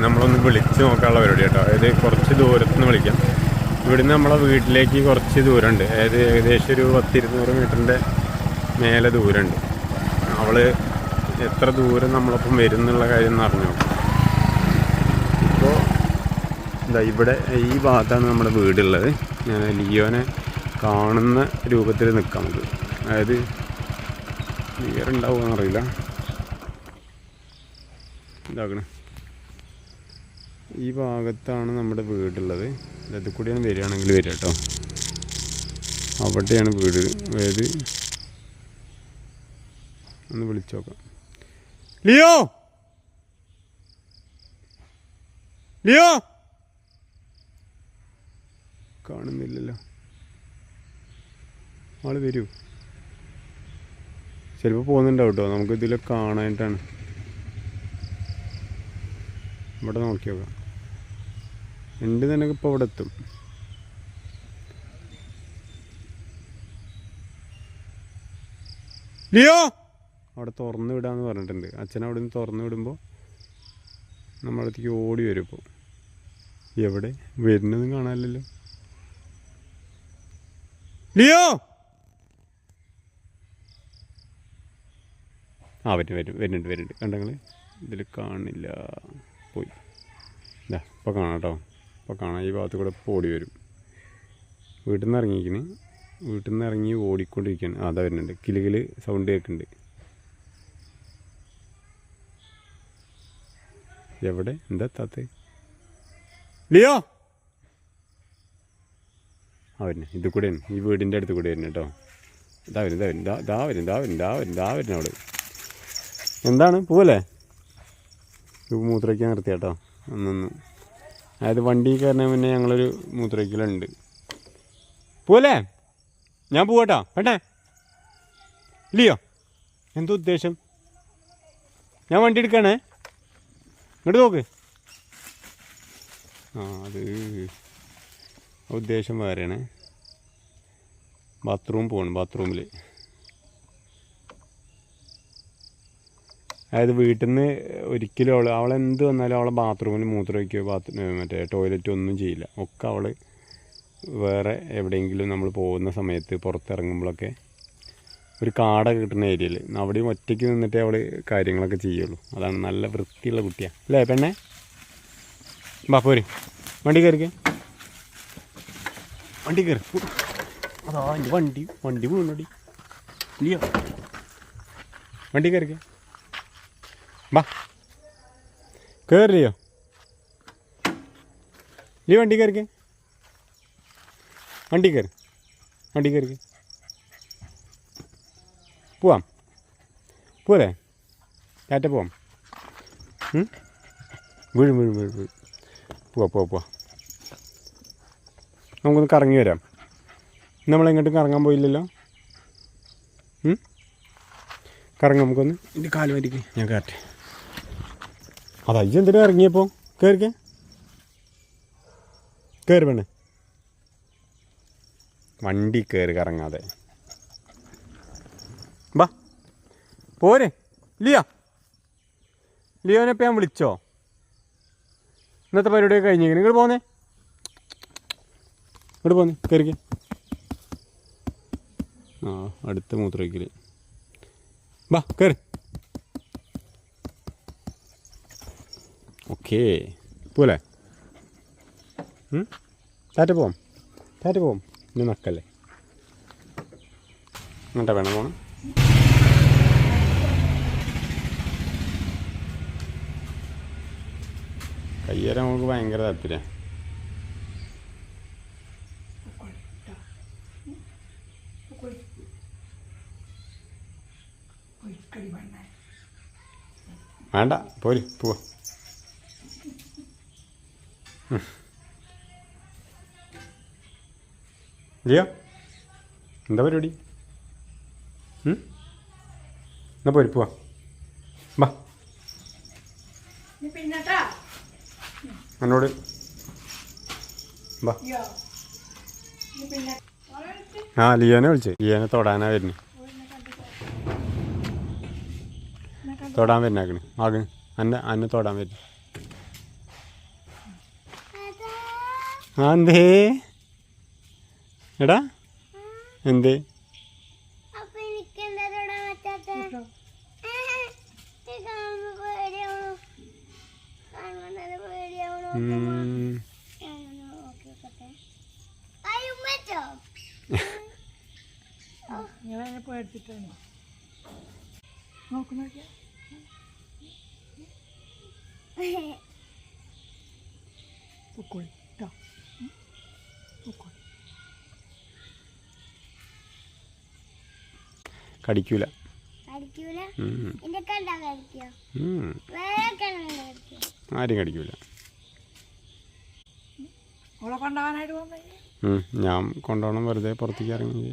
നമ്മളൊന്ന് വിളിച്ച് നോക്കാനുള്ള പരിപാടി കേട്ടോ. അതായത് കുറച്ച് ദൂരത്ത് നിന്ന് വിളിക്കാം. ഇവിടുന്ന് നമ്മളെ വീട്ടിലേക്ക് കുറച്ച് ദൂരമുണ്ട്. അതായത് ഏകദേശം ഒരു 100-200 മീറ്ററിൻ്റെ മേലെ ദൂരമുണ്ട്. അവൾ എത്ര ദൂരം നമ്മളൊപ്പം വരും എന്നുള്ള കാര്യം ഒന്ന് അറിഞ്ഞു നോക്കാം. ഇപ്പോൾ എന്താ ഇവിടെ ഈ ഭാഗത്താണ് നമ്മുടെ വീടുള്ളത്. ഞാൻ ലിയോനെ കാണുന്ന രൂപത്തിൽ നിൽക്കാം നമുക്ക്. അതായത് ക്ലിയർ ഉണ്ടാവുമെന്ന് അറിയില്ല. ഇതാക്കണേ, ഈ ഭാഗത്താണ് നമ്മുടെ വീടുള്ളത്. ഇതിൽ കൂടിയാണ് വരികയാണെങ്കിൽ വരിക കേട്ടോ. അവിടെയാണ് വീട്. അതായത് ഒന്ന് വിളിച്ചു നോക്കാം. ലിയോ, ലിയോ, കാണുന്നില്ലല്ലോ. ആള് വരൂ. ചിലപ്പോൾ പോകുന്നുണ്ടാവും കേട്ടോ. നമുക്ക് ഇതിൽ കാണാനായിട്ടാണ്. ഇവിടെ നോക്കി നോക്കാം. ഉണ്ട് തന്നെ. ഇപ്പോൾ ഇവിടെ എത്തും. ലിയോ അവിടെ തുറന്നു വിടാമെന്ന് പറഞ്ഞിട്ടുണ്ട്. അച്ഛൻ അവിടെ നിന്ന് തുറന്നു വിടുമ്പോൾ നമ്മളടുത്തേക്ക് ഓടി വരും. ഇപ്പോൾ എവിടെ വരുന്നതും കാണാനില്ലല്ലോ. ലിയോ, ആ വരുന്നുണ്ട്. കണ്ടങ്ങൾ ഇതിൽ കാണില്ല. പോയി. ഇതാ ഇപ്പോൾ കാണാം കേട്ടോ. ഇപ്പോൾ കാണാം. ഈ ഭാഗത്ത് കൂടെ ഇപ്പോൾ ഓടി വരും. വീട്ടിൽ നിന്ന് ഇറങ്ങിയിരിക്കുന്നു. വീട്ടിൽ നിന്ന് ഇറങ്ങി ഓടിക്കൊണ്ടിരിക്കുകയാണ്. അതാ വരുന്നുണ്ട്. കിലുകില് സൗണ്ട് കേൾക്കുന്നുണ്ട്. എവിടെ? എന്താ എത്താത്തത്? ലിയോ, ആ വരുന്നു. ഇത് കൂടെയാണ്. ഈ വീടിൻ്റെ അടുത്ത് കൂടെ വരുന്നു കേട്ടോ. ഇതാ വരുന്നു അവിടെ. എന്താണ് പോവല്ലേ? മൂത്രയ്ക്കാൻ നിർത്തിയ കേട്ടോ. അതായത് വണ്ടി കയറുന്ന മുന്നേ ഞങ്ങളൊരു മൂത്രയ്ക്കലുണ്ട്. പോവല്ലേ? ഞാൻ പോവാട്ടോ. വേണ്ടേ? ലിയോ, എന്താ ഉദ്ദേശം? ഞാൻ വണ്ടി എടുക്കണേ. ഇങ്ങോട്ട് നോക്ക്. അത് ഉദ്ദേശം വേറെയാണ്. ബാത്റൂം പോകണം. ബാത്റൂമിൽ അതായത് വീട്ടിൽ നിന്ന് ഒരിക്കലും അവളെന്ത് വന്നാലും അവളെ ബാത്റൂമിൽ മൂത്രമൊഴിക്കുകയോ മറ്റേ ടോയ്ലറ്റ് ഒന്നും ചെയ്യില്ല. ഒക്കെ അവൾ വേറെ എവിടെയെങ്കിലും നമ്മൾ പോകുന്ന സമയത്ത് പുറത്തിറങ്ങുമ്പോഴൊക്കെ ഒരു കാടൊക്കെ കിട്ടുന്ന ഏരിയയിൽ അവിടെയും ഒറ്റയ്ക്ക് നിന്നിട്ടേ അവൾ കാര്യങ്ങളൊക്കെ ചെയ്യുള്ളൂ. അതാണ് നല്ല വൃത്തിയുള്ള കുട്ടിയാണ്. അല്ലേ പെണ്ണേ? ബാ പോര്. വണ്ടി കയറിക്കേ. വണ്ടി കയറി. അതാ എൻ്റെ വണ്ടി വീണടി. ഇല്ലയോ? വണ്ടി കയറിക്കേ. ബാ കയറിയോ? നീ വണ്ടി കയറിക്കേ. വണ്ടി കയറിക്കേ. പോരെ? ടാറ്റ പോവാം. വീഴും. പോവാ. നമുക്കൊന്ന് കറങ്ങി വരാം. നമ്മളെങ്ങോട്ടും കറങ്ങാൻ പോയില്ലല്ലോ. കറങ്ങാം നമുക്കൊന്ന്. എൻ്റെ കാല് വരിക്ക്. ഞാൻ കയറട്ടെ. അതാ എന്തിനാ ഇറങ്ങിയപ്പോൾ? കയറി പെണ്ണേ. വണ്ടി കയറി കറങ്ങാതെ. ബാ പോരെ. ലിയോനെപ്പം ഞാൻ വിളിച്ചോ? ഇന്നത്തെ പരിപാടിയൊക്കെ കഴിഞ്ഞിരിക്കുന്നു. ഇങ്ങോട്ട് പോന്നേ. കയറിക്കേ. അടുത്ത മൂത്രമൊഴിക്കൽ. ബാ കയറി. ഓക്കേ പോലെ. ടാറ്റ പോവാം. ഇനി നക്കല്ലേ. എന്നിട്ടാ വേണം പോണം. കയ്യേറാൻ നമുക്ക് ഭയങ്കര താല്പര്യം. വേണ്ട പോവാ. ലിയോ എന്താ പരിപാടി? എന്നാ പോവാ. ബാ എന്നോട് ബാ. ലിയോനെ വിളിച്ചേ. ലിയോനെ തൊടാനാ വരുന്നു. തൊടാൻ വരുന്നാക്കണ്. അന്നെ തൊടാൻ വരുന്നു. ആ എന്തേ എടാ എന്തേ കടിക്കൂല ആരും കടിക്കൂല. ഞാൻ കൊണ്ടുപോകണം വെറുതെ പുറത്തേക്ക് ഇറങ്ങി.